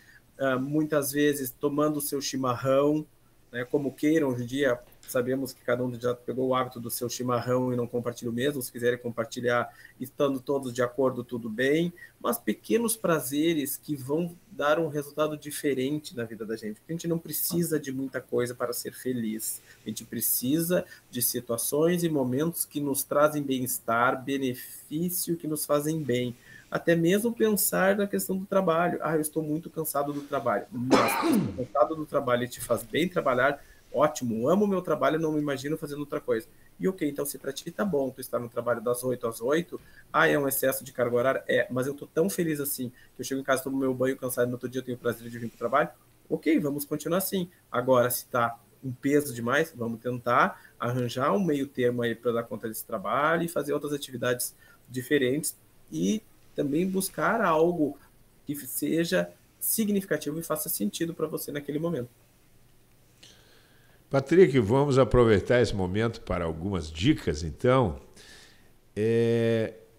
muitas vezes tomando o seu chimarrão, né, como queiram. Hoje em dia, sabemos que cada um já pegou o hábito do seu chimarrão e não compartilha o mesmo. Se quiserem compartilhar, estando todos de acordo, tudo bem. Mas pequenos prazeres que vão dar um resultado diferente na vida da gente. Porque a gente não precisa de muita coisa para ser feliz. A gente precisa de situações e momentos que nos trazem bem-estar, benefício, que nos fazem bem. Até mesmo pensar na questão do trabalho. Eu estou muito cansado do trabalho. Mas estou cansado do trabalho e te faz bem trabalhar, ótimo, amo o meu trabalho, não me imagino fazendo outra coisa. E ok, então se para ti tá bom tu estar no trabalho das 8 às 8, é um excesso de carga horária? Mas eu tô tão feliz assim, que eu chego em casa, tomo meu banho cansado, no outro dia eu tenho o prazer de vir pro trabalho, ok, vamos continuar assim. Agora, se tá um peso demais, vamos tentar arranjar um meio termo aí para dar conta desse trabalho e fazer outras atividades diferentes e também buscar algo que seja significativo e faça sentido para você naquele momento. Patrick, vamos aproveitar esse momento para algumas dicas, então.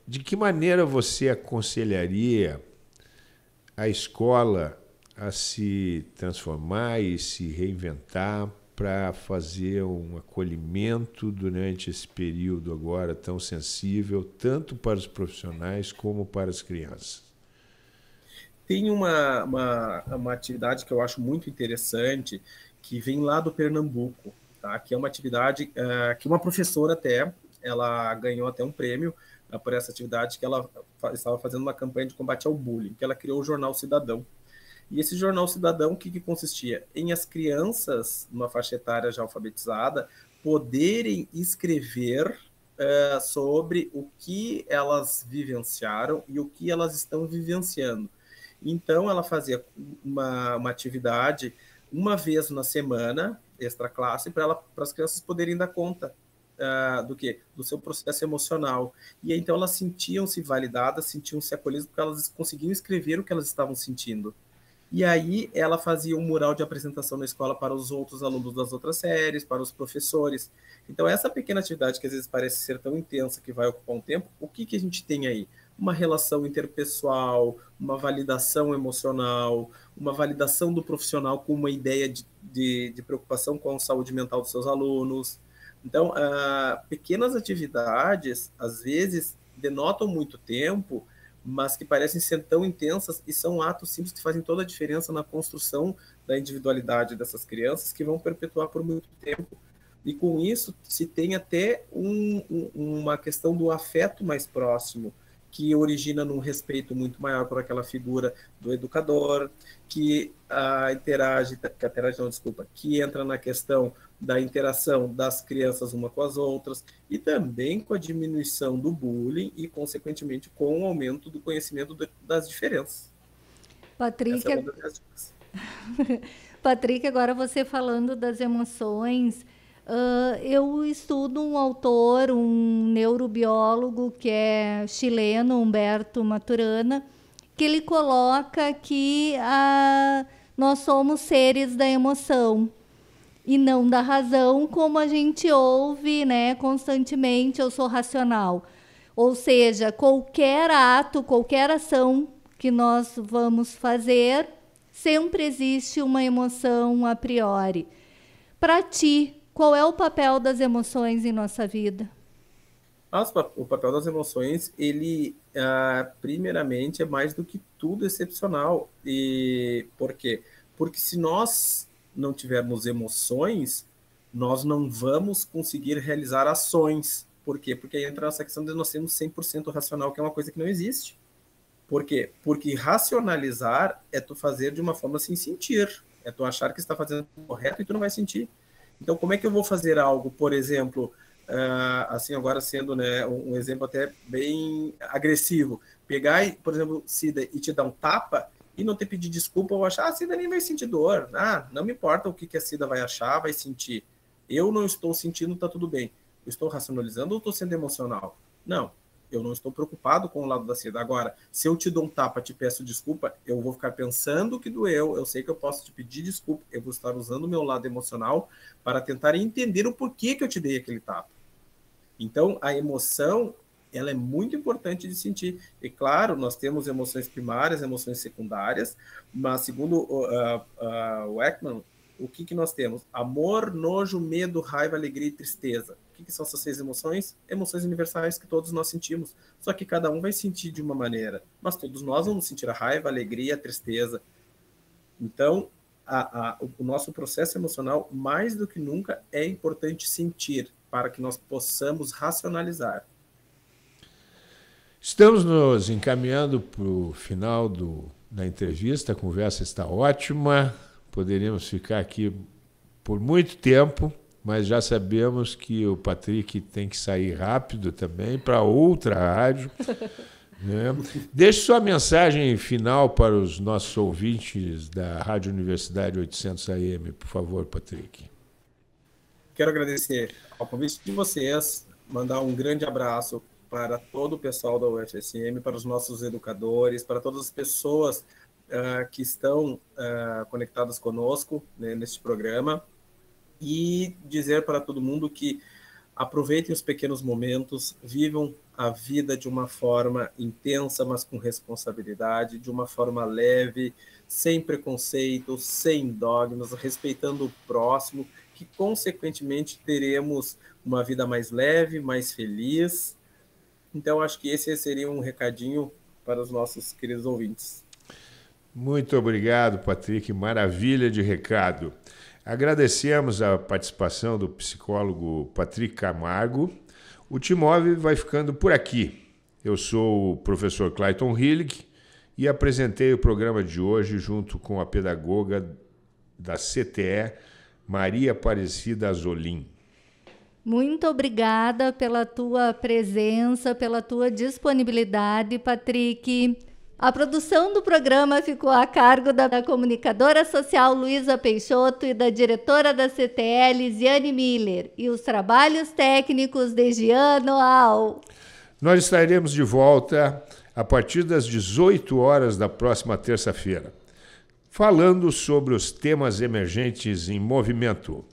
De que maneira você aconselharia a escola a se transformar e se reinventar para fazer um acolhimento durante esse período agora tão sensível, tanto para os profissionais como para as crianças? Tem uma atividade que eu acho muito interessante, que vem lá do Pernambuco, tá? Que é uma atividade que uma professora ela ganhou até um prêmio por essa atividade, que ela estava fazendo uma campanha de combate ao bullying, que ela criou o Jornal Cidadão. E esse Jornal Cidadão, o que consistia? Em as crianças, numa faixa etária já alfabetizada, poderem escrever sobre o que elas vivenciaram e o que elas estão vivenciando. Então, ela fazia uma atividade uma vez na semana, extra classe, para as crianças poderem dar conta do quê? Do seu processo emocional. E então elas sentiam-se validadas, sentiam-se acolhidas, porque elas conseguiam escrever o que elas estavam sentindo. E aí ela fazia um mural de apresentação na escola para os outros alunos das outras séries, para os professores. Então essa pequena atividade, que às vezes parece ser tão intensa que vai ocupar um tempo, o que a gente tem aí? Uma relação interpessoal, uma validação emocional, uma validação do profissional com uma ideia de preocupação com a saúde mental dos seus alunos. Então, pequenas atividades, às vezes, denotam muito tempo, mas que parecem ser tão intensas e são atos simples que fazem toda a diferença na construção da individualidade dessas crianças, que vão perpetuar por muito tempo. E com isso se tem até uma questão do afeto mais próximo, que origina num respeito muito maior por aquela figura do educador, que entra na questão da interação das crianças uma com as outras, e também com a diminuição do bullying e, consequentemente, com o aumento do conhecimento das diferenças. Patrick, essa é uma das dicas. Patrick, agora você falando das emoções, eu estudo um autor, um neurobiólogo que é chileno, Humberto Maturana, que ele coloca que nós somos seres da emoção e não da razão, como a gente ouve, né, constantemente, eu sou racional. Ou seja, qualquer ato, qualquer ação que nós vamos fazer, sempre existe uma emoção a priori. Para ti, qual é o papel das emoções em nossa vida? O papel das emoções, ele, primeiramente, é mais do que tudo excepcional. E por quê? Porque se nós não tivermos emoções, nós não vamos conseguir realizar ações. Por quê? Porque aí entra essa questão de nós sermos 100% racional, que é uma coisa que não existe. Por quê? Porque racionalizar é tu fazer de uma forma sem sentir. É tu achar que está fazendo correto e tu não vai sentir. Então, como é que eu vou fazer algo, por exemplo, assim, agora sendo, né, um exemplo até bem agressivo, pegar, por exemplo, Cida, e te dar um tapa e não te pedir desculpa ou achar, Cida nem vai sentir dor. Não me importa o que a Cida vai achar, vai sentir. Eu não estou sentindo, tá tudo bem. Eu estou racionalizando ou estou sendo emocional? Não. eu não estou preocupado com o lado da saída. Agora, se eu te dou um tapa, te peço desculpa, eu vou ficar pensando que doeu, eu sei que eu posso te pedir desculpa, eu vou estar usando o meu lado emocional para tentar entender o porquê que eu te dei aquele tapa. Então, a emoção, ela é muito importante de sentir. E, claro, nós temos emoções primárias, emoções secundárias, mas, segundo o Ekman, o que nós temos? Amor, nojo, medo, raiva, alegria e tristeza. O que são essas 6 emoções? Emoções universais que todos nós sentimos. Só que cada um vai sentir de uma maneira. Mas todos nós vamos sentir a raiva, a alegria, a tristeza. Então, o nosso processo emocional, mais do que nunca, é importante sentir para que nós possamos racionalizar. Estamos nos encaminhando para o final da entrevista, a conversa está ótima, poderíamos ficar aqui por muito tempo, mas já sabemos que o Patrick tem que sair rápido também para outra rádio. Né? Deixe sua mensagem final para os nossos ouvintes da Rádio Universidade 800 AM, por favor, Patrick. Quero agradecer ao convite de vocês, mandar um grande abraço para todo o pessoal da UFSM, para os nossos educadores, para todas as pessoas que estão conectadas conosco, né, neste programa, e dizer para todo mundo que aproveitem os pequenos momentos, vivam a vida de uma forma intensa, mas com responsabilidade, de uma forma leve, sem preconceito, sem dogmas, respeitando o próximo, que consequentemente teremos uma vida mais leve, mais feliz. Então, acho que esse seria um recadinho para os nossos queridos ouvintes. Muito obrigado, Patrick. Maravilha de recado. Agradecemos a participação do psicólogo Patrick Camargo. O Timove vai ficando por aqui. Eu sou o professor Clayton Hillig e apresentei o programa de hoje junto com a pedagoga da CTE, Maria Aparecida Azolim. Muito obrigada pela tua presença, pela tua disponibilidade, Patrick. A produção do programa ficou a cargo da comunicadora social Luísa Peixoto e da diretora da CTE, Lisiane Miller, e os trabalhos técnicos de Giano Al. Nós estaremos de volta a partir das 18 horas da próxima terça-feira, falando sobre os temas emergentes em movimento,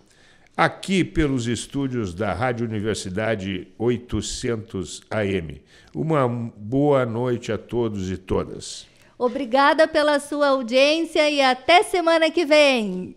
aqui pelos estúdios da Rádio Universidade 800 AM. Uma boa noite a todos e todas. Obrigada pela sua audiência e até semana que vem.